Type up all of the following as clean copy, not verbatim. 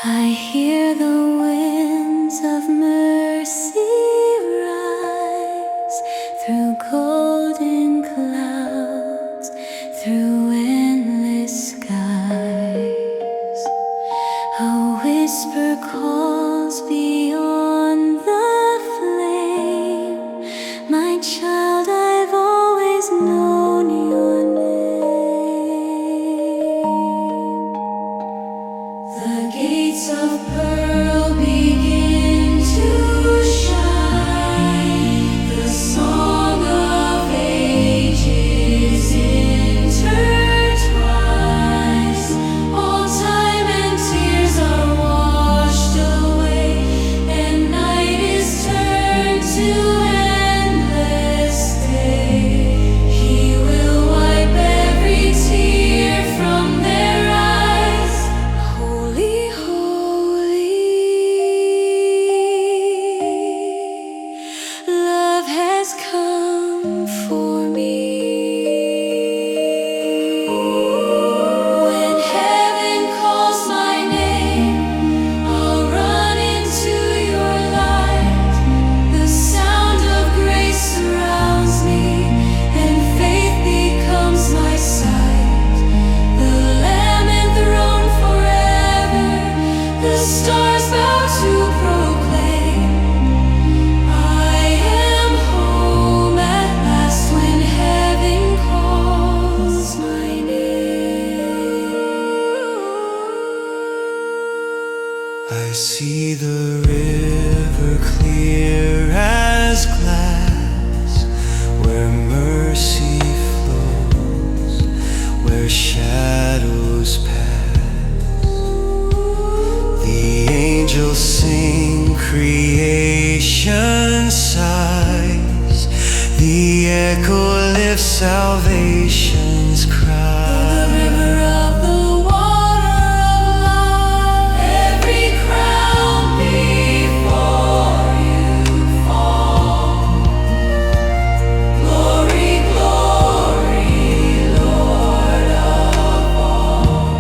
I hear the winds of mercy rise through golden clouds, through endless skies. A whisper calls beyond the flame. My child, I've always known your name. The gates of pearl begin to shine. The song of ages intertwines. All time and tears are washed away, and night is turned to endless day. He will wipe every tear from their eyes. Holy, holy, love has come for me. When heaven calls my name, I'll run into your light. The sound of grace surrounds me, and faith becomes my sight. The Lamb enthroned forever, the stars bow to proclaim, I am home at last when heaven calls my name. I see the river clear as glass, where mercy flows, where shadows pass. The angels sing, creation sighs, the echo lifts salvation's cry. The river of the water of life, every crown before you fall. Glory, glory, Lord of all.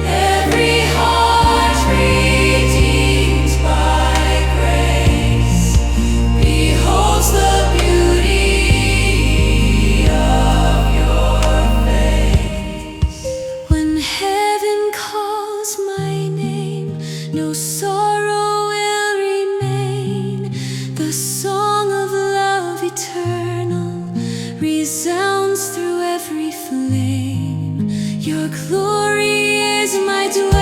Every heart redeemed by grace beholds the beauty of your face. When heaven calls my name, no sorrow will remain. The song of love eternal resounds through every flame. Your glory is my dwelling.